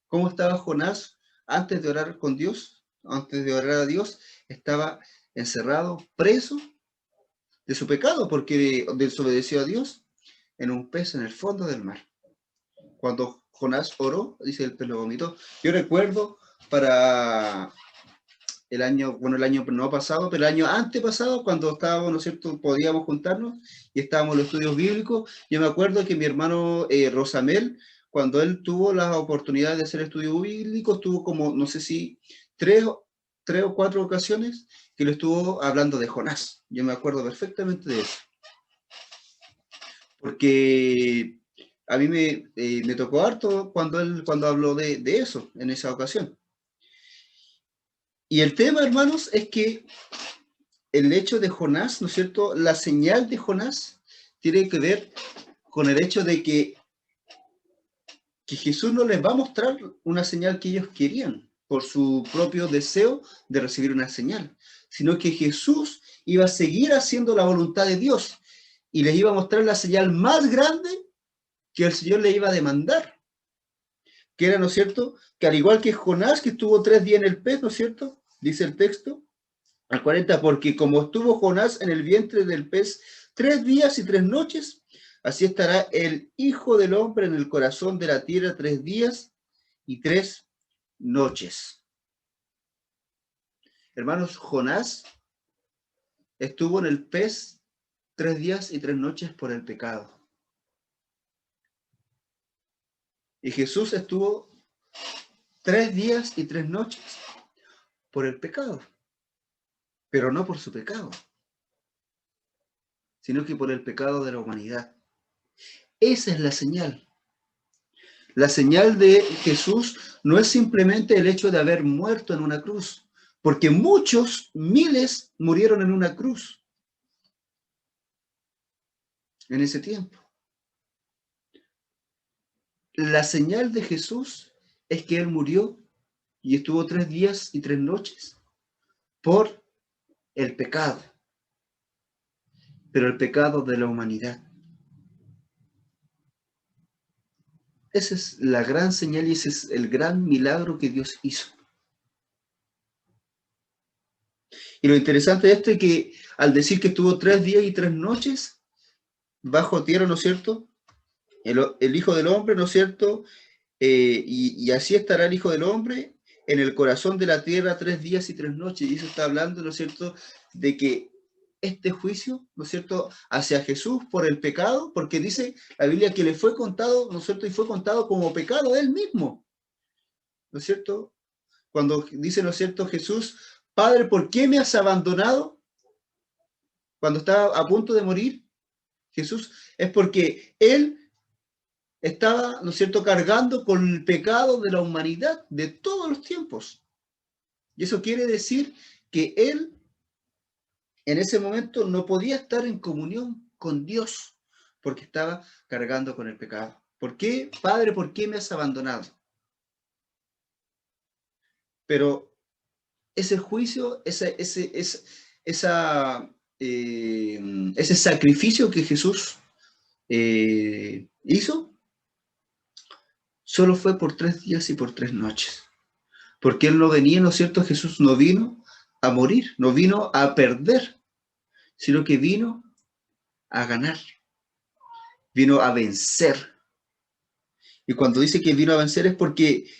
¿Cómo estaba Jonás antes de orar con Dios? Antes de orar a Dios, estaba encerrado, preso de su pecado, porque desobedeció a Dios en un pez en el fondo del mar. Cuando Jonás oró, dice el pez lo vomitó. Yo recuerdo para el año no pasado, pero el año antepasado, cuando estábamos, ¿no es cierto?, podíamos juntarnos y estábamos en los estudios bíblicos, yo me acuerdo que mi hermano Rosamel, cuando él tuvo la oportunidad de hacer estudios bíblicos, tuvo como, no sé si, tres, tres o cuatro ocasiones que lo estuvo hablando de Jonás. Yo me acuerdo perfectamente de eso. Porque a mí me tocó harto cuando habló de eso, en esa ocasión. Y el tema, hermanos, es que el hecho de Jonás, ¿no es cierto?, la señal de Jonás tiene que ver con el hecho de que Jesús no les va a mostrar una señal que ellos querían por su propio deseo de recibir una señal, sino que Jesús iba a seguir haciendo la voluntad de Dios y les iba a mostrar la señal más grande que el Señor le iba a demandar, que era, ¿no es cierto?, que al igual que Jonás, que estuvo 3 días en el pez, ¿no es cierto?, dice el texto, al 40, porque como estuvo Jonás en el vientre del pez 3 días y 3 noches, así estará el Hijo del Hombre en el corazón de la tierra 3 días y 3 noches. Hermanos, Jonás estuvo en el pez 3 días y 3 noches por el pecado. Y Jesús estuvo 3 días y 3 noches por el pecado, pero no por su pecado, sino que por el pecado de la humanidad. Esa es la señal. La señal de Jesús no es simplemente el hecho de haber muerto en una cruz, porque muchos, miles, murieron en una cruz en ese tiempo. La señal de Jesús es que Él murió y estuvo 3 días y 3 noches por el pecado, pero el pecado de la humanidad. Esa es la gran señal y ese es el gran milagro que Dios hizo. Y lo interesante de esto es que al decir que estuvo 3 días y 3 noches bajo tierra, ¿no es cierto?, el Hijo del Hombre, ¿no es cierto?, y así estará el Hijo del Hombre en el corazón de la tierra 3 días y 3 noches. Y eso está hablando, ¿no es cierto?, de que este juicio, ¿no es cierto?, hacia Jesús por el pecado, porque dice la Biblia que le fue contado, ¿no es cierto?, y fue contado como pecado a él mismo, ¿no es cierto? Cuando dice, ¿no es cierto?, Jesús, Padre, ¿por qué me has abandonado? Cuando estaba a punto de morir, Jesús, es porque él estaba, ¿no es cierto?, cargando con el pecado de la humanidad de todos los tiempos. Y eso quiere decir que él en ese momento no podía estar en comunión con Dios porque estaba cargando con el pecado. ¿Por qué, Padre, por qué me has abandonado? Pero ese juicio, ese sacrificio que Jesús hizo, solo fue por 3 días y por 3 noches. Porque Él no venía, ¿no es cierto? Jesús no vino a morir, no vino a perder, sino que vino a ganar, vino a vencer. Y cuando dice que vino a vencer es porque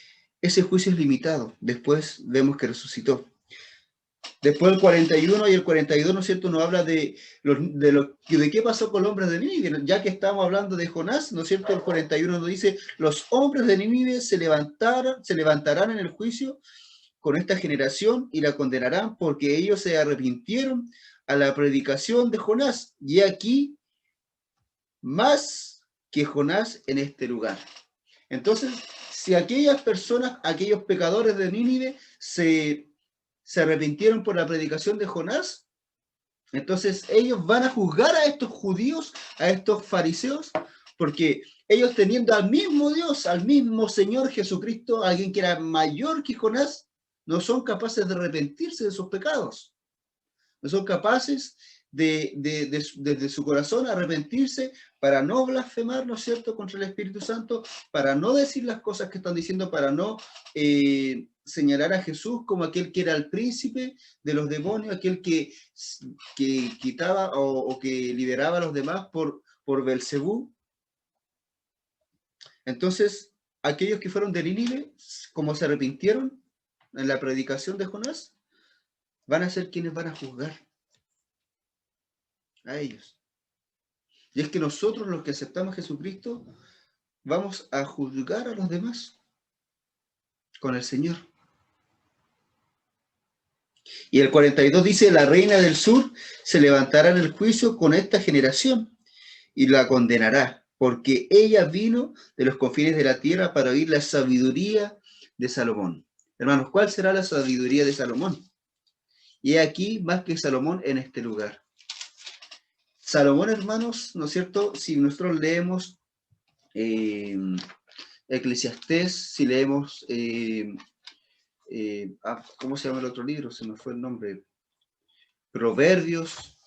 ese juicio es limitado. Después vemos que resucitó. Después el 41 y el 42, ¿no es cierto?, nos habla de qué pasó con los hombres de Nínive. Ya que estamos hablando de Jonás, ¿no es cierto?, el 41 nos dice, los hombres de Nínive se levantarán en el juicio con esta generación y la condenarán porque ellos se arrepintieron a la predicación de Jonás. Y aquí, más que Jonás en este lugar. Entonces, si aquellas personas, aquellos pecadores de Nínive se arrepintieron por la predicación de Jonás, entonces ellos van a juzgar a estos judíos, a estos fariseos, porque ellos teniendo al mismo Dios, al mismo Señor Jesucristo, alguien que era mayor que Jonás, no son capaces de arrepentirse de sus pecados. No son capaces desde su corazón arrepentirse para no blasfemar, ¿no es cierto?, contra el Espíritu Santo, para no decir las cosas que están diciendo, para no señalar a Jesús como aquel que era el príncipe de los demonios, aquel que quitaba o que liberaba a los demás por Belcebú. Entonces, aquellos que fueron de Nínive, como se arrepintieron en la predicación de Jonás, van a ser quienes van a juzgar a ellos. Y es que nosotros, los que aceptamos a Jesucristo, vamos a juzgar a los demás con el Señor. Y el 42 dice, la reina del sur se levantará en el juicio con esta generación y la condenará, porque ella vino de los confines de la tierra para oír la sabiduría de Salomón. Hermanos, ¿cuál será la sabiduría de Salomón? Y aquí más que Salomón en este lugar. Salomón, hermanos, ¿no es cierto? Si nosotros leemos Eclesiastés, si leemos, ¿cómo se llama el otro libro? Se me fue el nombre. Proverbios.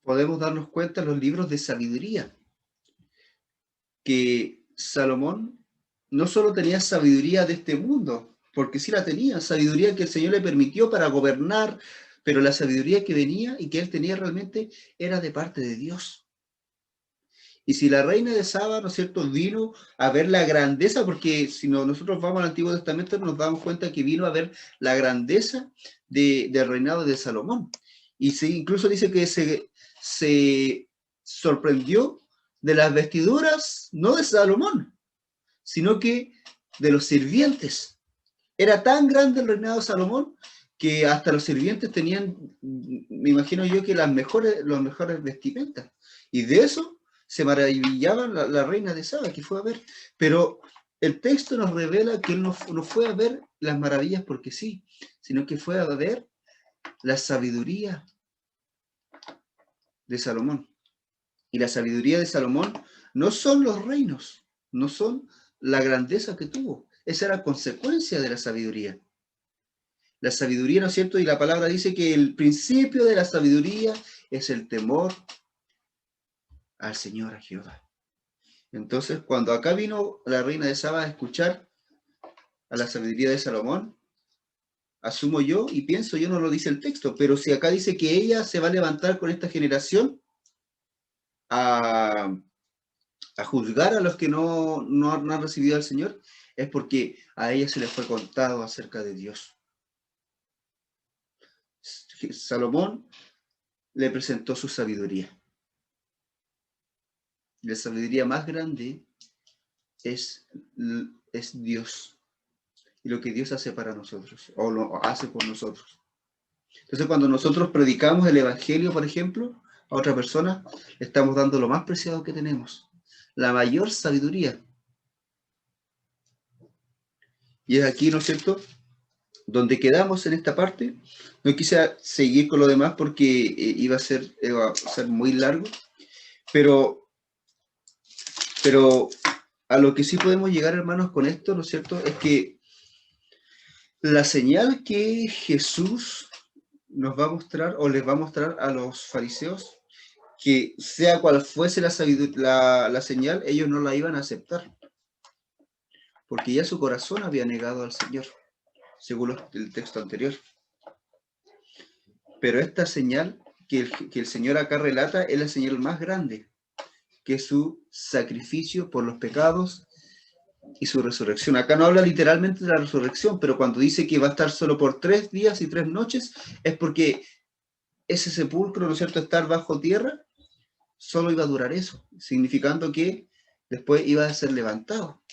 Podemos darnos cuenta en los libros de sabiduría que Salomón no solo tenía sabiduría de este mundo, porque sí la tenía, sabiduría que el Señor le permitió para gobernar, pero la sabiduría que venía y que él tenía realmente era de parte de Dios. Y si la reina de Saba, ¿no es cierto?, vino a ver la grandeza, porque si nosotros vamos al Antiguo Testamento nos damos cuenta que vino a ver la grandeza del reinado de Salomón. Y incluso dice que se sorprendió de las vestiduras, no de Salomón, sino que de los sirvientes. Era tan grande el reinado de Salomón que hasta los sirvientes tenían, me imagino yo, que los mejores vestimentas. Y de eso se maravillaba la reina de Saba, que fue a ver. Pero el texto nos revela que él no fue a ver las maravillas porque sí, sino que fue a ver la sabiduría de Salomón. Y la sabiduría de Salomón no son los reinos, no son la grandeza que tuvo. Esa era consecuencia de la sabiduría. La sabiduría, ¿no es cierto? Y la palabra dice que el principio de la sabiduría es el temor al Señor, a Jehová. Entonces, cuando acá vino la reina de Saba a escuchar a la sabiduría de Salomón, asumo yo y pienso, yo no lo dice el texto, pero si acá dice que ella se va a levantar con esta generación a juzgar a los que no han recibido al Señor, es porque a ella se le fue contado acerca de Dios. Salomón le presentó su sabiduría. La sabiduría más grande es Dios y lo que Dios hace para nosotros o lo hace por nosotros. Entonces, cuando nosotros predicamos el Evangelio, por ejemplo, a otra persona, le estamos dando lo más preciado que tenemos, la mayor sabiduría. Y es aquí, ¿no es cierto?, donde quedamos en esta parte. No quise seguir con lo demás porque iba a ser muy largo, pero a lo que sí podemos llegar, hermanos, con esto, ¿no es cierto?, es que la señal que Jesús nos va a mostrar o les va a mostrar a los fariseos, que sea cual fuese la señal, ellos no la iban a aceptar, porque ya su corazón había negado al Señor, según el texto anterior. Pero esta señal que el Señor acá relata es la señal más grande, que es su sacrificio por los pecados y su resurrección. Acá no habla literalmente de la resurrección, pero cuando dice que va a estar solo por 3 días y 3 noches, es porque ese sepulcro, ¿no es cierto?, estar bajo tierra, solo iba a durar eso, significando que después iba a ser levantado,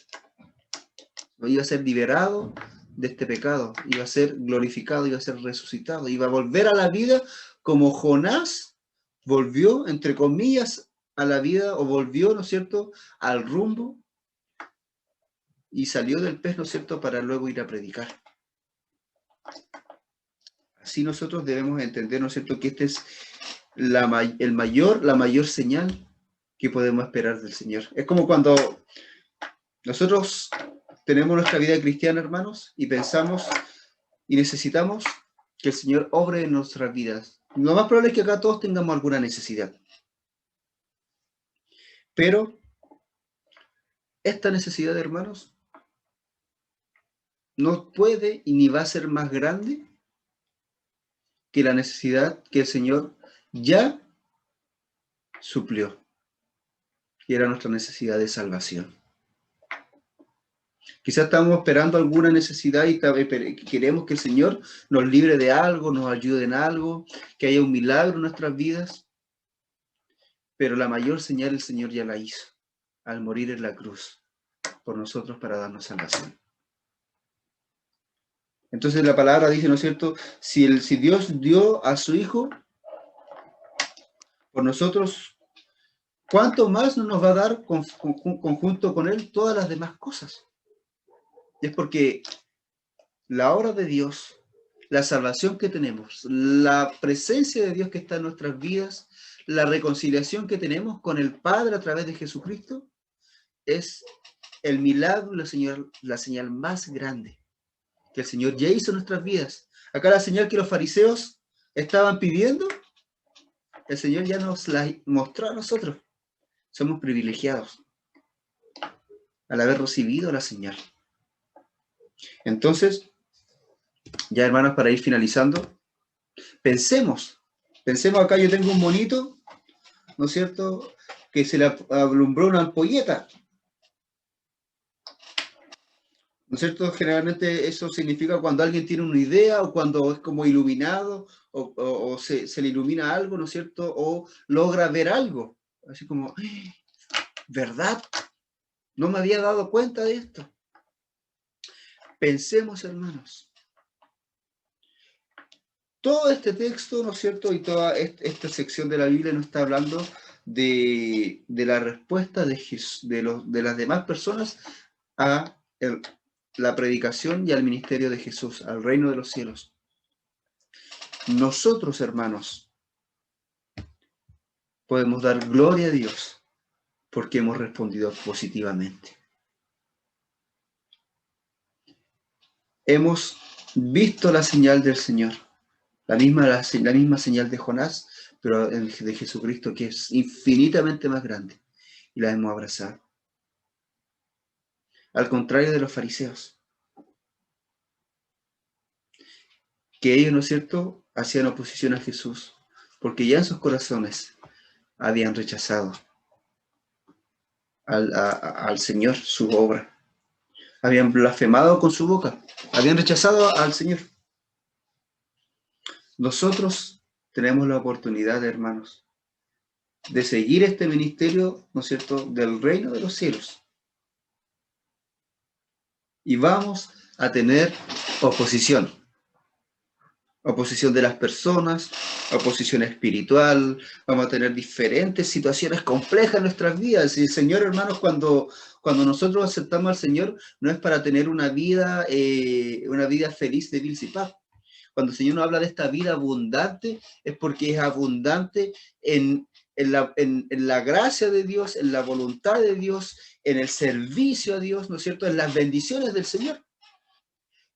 iba a ser liberado de este pecado, iba a ser glorificado, iba a ser resucitado, iba a volver a la vida como Jonás volvió, entre comillas, a la vida, o volvió, ¿no es cierto?, al rumbo, y salió del pez, ¿no es cierto?, para luego ir a predicar. Así nosotros debemos entender, ¿no es cierto?, que esta es la mayor señal que podemos esperar del Señor. Es como cuando nosotros tenemos nuestra vida cristiana, hermanos, y pensamos y necesitamos que el Señor obre en nuestras vidas. Lo más probable es que acá todos tengamos alguna necesidad. Pero esta necesidad, hermanos, no puede y ni va a ser más grande que la necesidad que el Señor ya suplió, que era nuestra necesidad de salvación. Quizás estamos esperando alguna necesidad y queremos que el Señor nos libre de algo, nos ayude en algo, que haya un milagro en nuestras vidas, pero la mayor señal el Señor ya la hizo, al morir en la cruz, por nosotros para darnos salvación. Entonces la palabra dice, ¿no es cierto? Si Dios dio a su Hijo por nosotros, ¿cuánto más no nos va a dar conjunto con Él todas las demás cosas? Y es porque la obra de Dios, la salvación que tenemos, la presencia de Dios que está en nuestras vidas, la reconciliación que tenemos con el Padre a través de Jesucristo, es el milagro y la señal más grande que el Señor ya hizo en nuestras vidas. Acá la señal que los fariseos estaban pidiendo, el Señor ya nos la mostró a nosotros. Somos privilegiados al haber recibido la señal. Entonces, ya hermanos, para ir finalizando, pensemos acá, yo tengo un monito, ¿no es cierto?, que se le alumbró una ampolleta, ¿no es cierto? Generalmente eso significa cuando alguien tiene una idea o cuando es como iluminado o se le ilumina algo, ¿no es cierto? O logra ver algo, así como, ¿verdad? No me había dado cuenta de esto. Pensemos, hermanos. Todo este texto, ¿no es cierto? Y toda esta sección de la Biblia nos está hablando de la respuesta de las demás personas a la predicación y al ministerio de Jesús, al reino de los cielos. Nosotros, hermanos, podemos dar gloria a Dios porque hemos respondido positivamente. Hemos visto la señal del Señor, la misma señal de Jonás, pero de Jesucristo, que es infinitamente más grande, y la hemos abrazado. Al contrario de los fariseos, que ellos, ¿no es cierto?, hacían oposición a Jesús, porque ya en sus corazones habían rechazado al Señor, su obra. Habían blasfemado con su boca, habían rechazado al Señor. Nosotros tenemos la oportunidad, hermanos, de seguir este ministerio, ¿no es cierto?, del reino de los cielos. Y vamos a tener oposición. Oposición de las personas, oposición espiritual, vamos a tener diferentes situaciones complejas en nuestras vidas. Y el Señor, hermanos, cuando nosotros aceptamos al Señor, no es para tener una vida feliz de Bill y paz. Cuando el Señor nos habla de esta vida abundante, es porque es abundante en la gracia de Dios, en la voluntad de Dios, en el servicio a Dios, ¿no es cierto?, en las bendiciones del Señor.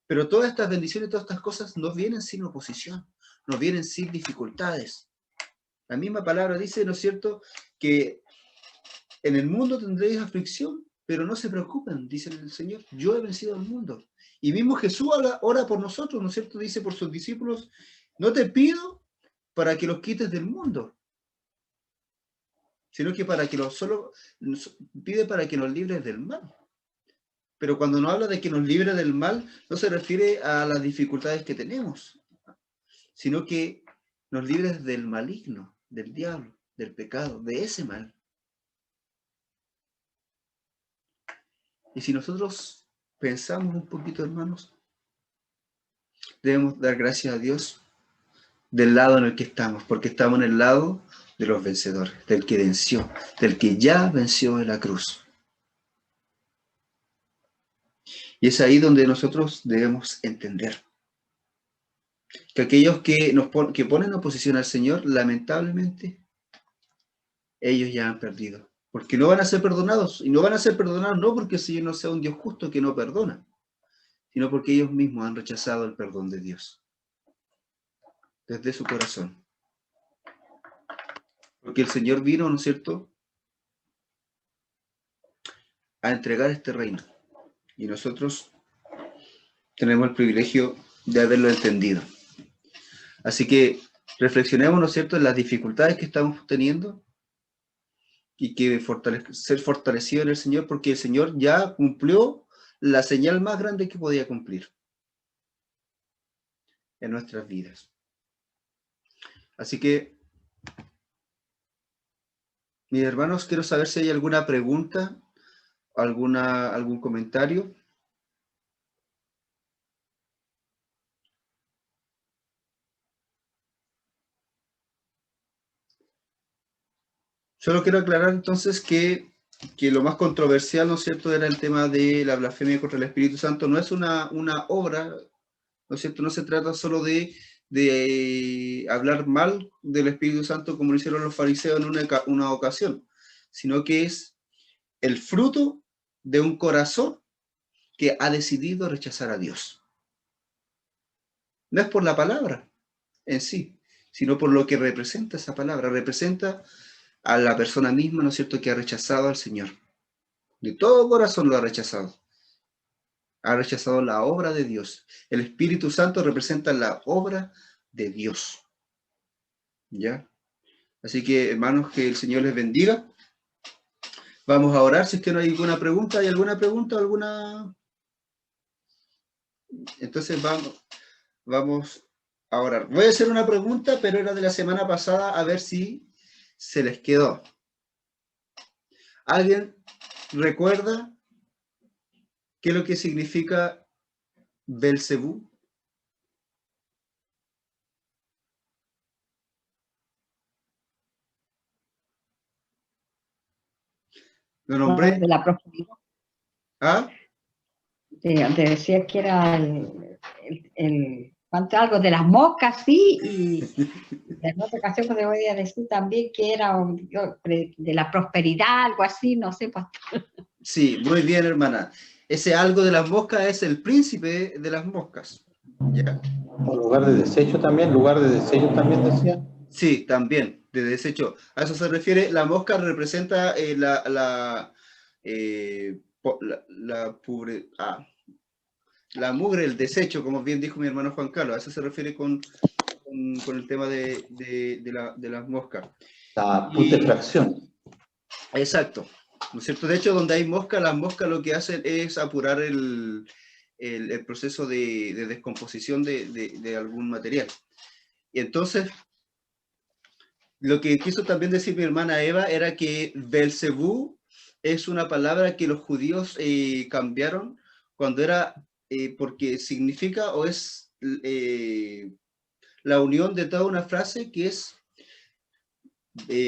Pero todas estas bendiciones, todas estas cosas no vienen sin oposición, no vienen sin dificultades. La misma palabra dice, ¿no es cierto?, que en el mundo tendréis aflicción, pero no se preocupen, dice el Señor, yo he vencido al mundo. Y mismo Jesús ora por nosotros, ¿no es cierto?, dice por sus discípulos, no te pido para que los quites del mundo, sino que pide para que nos libres del mal. Pero cuando nos habla de que nos libre del mal, no se refiere a las dificultades que tenemos, sino que nos libre del maligno, del diablo, del pecado, de ese mal. Y si nosotros pensamos un poquito, hermanos, debemos dar gracias a Dios del lado en el que estamos, porque estamos en el lado de los vencedores, del que venció, del que ya venció en la cruz. Y es ahí donde nosotros debemos entender que aquellos que que ponen oposición al Señor, lamentablemente, ellos ya han perdido, porque no van a ser perdonados, y no van a ser perdonados no porque el Señor no sea un Dios justo que no perdona, sino porque ellos mismos han rechazado el perdón de Dios, desde su corazón. Porque el Señor vino, ¿no es cierto?, a entregar este reino, y nosotros tenemos el privilegio de haberlo entendido. Así que reflexionemos, ¿no es cierto?, en las dificultades que estamos teniendo, y que ser fortalecido en el Señor, porque el Señor ya cumplió la señal más grande que podía cumplir en nuestras vidas. Así que, mis hermanos, quiero saber si hay alguna pregunta, algún comentario. Solo quiero aclarar entonces que lo más controversial, ¿no es cierto?, era el tema de la blasfemia contra el Espíritu Santo. No es una obra, ¿no es cierto?, no se trata solo de hablar mal del Espíritu Santo como lo hicieron los fariseos en una ocasión, sino que es el fruto de un corazón que ha decidido rechazar a Dios. No es por la palabra en sí, sino por lo que representa esa palabra. Representa a la persona misma, ¿no es cierto?, que ha rechazado al Señor. De todo corazón lo ha rechazado. Ha rechazado la obra de Dios. El Espíritu Santo representa la obra de Dios. ¿Ya? Así que, hermanos, que el Señor les bendiga. Vamos a orar. Si es que no hay ninguna pregunta, ¿hay alguna pregunta? Entonces vamos a orar. Voy a hacer una pregunta, pero era de la semana pasada, a ver si se les quedó. ¿Alguien recuerda qué es lo que significa Belcebú? Lo nombré. De la prosperidad. ¿Ah? Te decía que era algo de las moscas, sí, y en otra ocasión te voy a decir también que era de la prosperidad, algo así, no sé, pastor. Sí, muy bien, hermana. Ese algo de las moscas es el príncipe de las moscas. ¿Ya? Lugar de desecho también decía. Sí, también, de desecho. A eso se refiere. La mosca representa la mugre, el desecho, como bien dijo mi hermano Juan Carlos. A eso se refiere con el tema de las moscas. La putrefacción. Exacto, ¿no es cierto? De hecho, donde hay mosca, las moscas lo que hacen es apurar el proceso de descomposición de algún material. Y entonces, lo que quiso también decir mi hermana Eva era que Belcebú es una palabra que los judíos cambiaron cuando era, porque significa o es la unión de toda una frase que es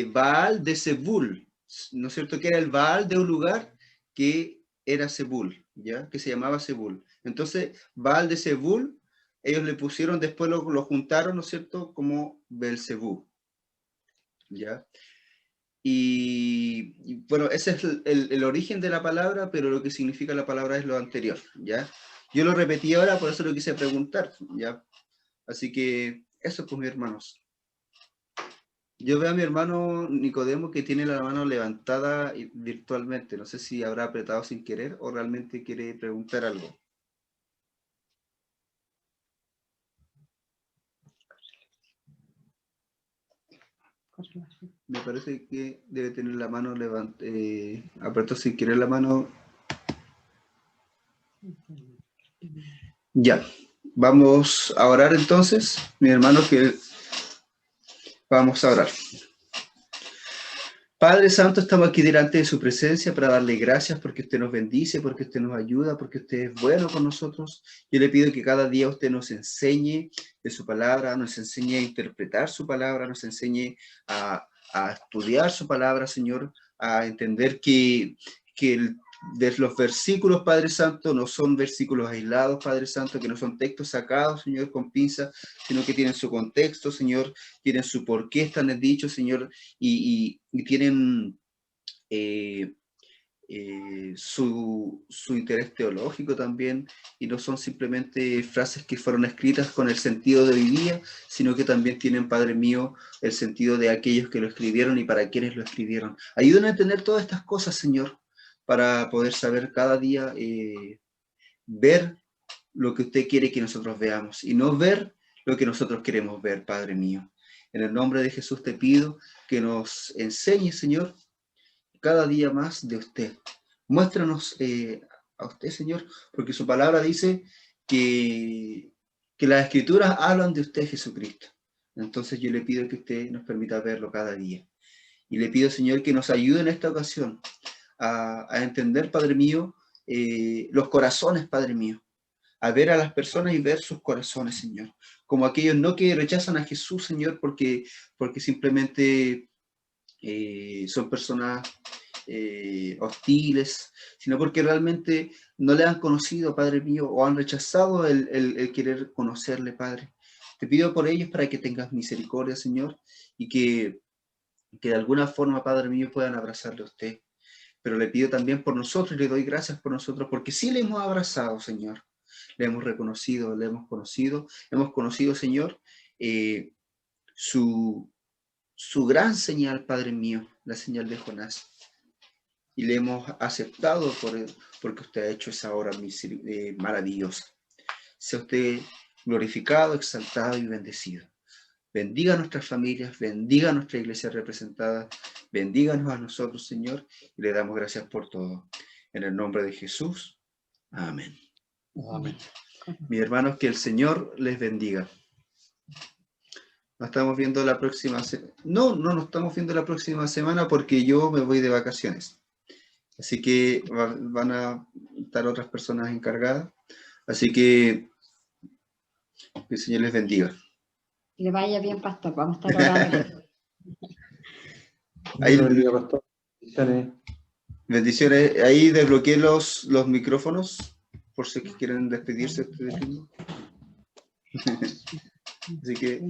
Baal de Zebul, ¿no es cierto? Que era el Baal de un lugar que era Zebul, ¿ya? Que se llamaba Zebul. Entonces, Baal de Zebul, ellos le pusieron, después lo juntaron, ¿no es cierto? Como Belcebú, ¿ya? Y bueno, ese es el origen de la palabra, pero lo que significa la palabra es lo anterior, ¿ya? Yo lo repetí ahora, por eso lo quise preguntar, ¿ya? Así que eso pues, mis hermanos. Yo veo a mi hermano Nicodemo que tiene la mano levantada virtualmente. No sé si habrá apretado sin querer o realmente quiere preguntar algo. Me parece que debe tener la mano apretó sin querer la mano. Ya, vamos a orar entonces, mis hermanos, que vamos a orar. Padre Santo, estamos aquí delante de su presencia para darle gracias porque usted nos bendice, porque usted nos ayuda, porque usted es bueno con nosotros. Yo le pido que cada día usted nos enseñe de su palabra, nos enseñe a interpretar su palabra, nos enseñe a estudiar su palabra, Señor, a entender que de los versículos, Padre Santo, no son versículos aislados, Padre Santo, que no son textos sacados, Señor, con pinza, sino que tienen su contexto, Señor, tienen su por qué están dichos, Señor, y tienen su interés teológico también, y no son simplemente frases que fueron escritas con el sentido de hoy día, sino que también tienen, Padre mío, el sentido de aquellos que lo escribieron y para quienes lo escribieron. Ayúdanos a entender todas estas cosas, Señor, para poder saber cada día, ver lo que usted quiere que nosotros veamos, y no ver lo que nosotros queremos ver, Padre mío. En el nombre de Jesús te pido que nos enseñe, Señor, cada día más de usted. Muéstranos a usted, Señor, porque su palabra dice que las escrituras hablan de usted, Jesucristo. Entonces yo le pido que usted nos permita verlo cada día. Y le pido, Señor, que nos ayude en esta ocasión a entender, Padre mío, los corazones, Padre mío, a ver a las personas y ver sus corazones, Señor, como aquellos no que rechazan a Jesús, Señor, porque simplemente son personas hostiles, sino porque realmente no le han conocido, Padre mío, o han rechazado el querer conocerle, Padre. Te pido por ellos para que tengas misericordia, Señor, y que de alguna forma, Padre mío, puedan abrazarle a usted. Pero le pido también por nosotros y le doy gracias por nosotros, porque sí le hemos abrazado, Señor. Le hemos reconocido, le hemos conocido, Señor, su gran señal, Padre mío, la señal de Jonás. Y le hemos aceptado porque usted ha hecho esa obra maravillosa. Sea usted glorificado, exaltado y bendecido. Bendiga a nuestras familias, bendiga a nuestra iglesia representada, bendíganos a nosotros, Señor, y le damos gracias por todo. En el nombre de Jesús, amén. Amén. Mis hermanos, que el Señor les bendiga. Nos estamos viendo la próxima semana. No nos estamos viendo la próxima semana porque yo me voy de vacaciones. Así que van a estar otras personas encargadas. Así que el Señor les bendiga. Que le vaya bien, pastor. Vamos a estar orando. Ahí, Bendiga, pastor. Bendiciones. bendiciones. Ahí desbloqueé los micrófonos por si quieren despedirse ustedes mismos. Así que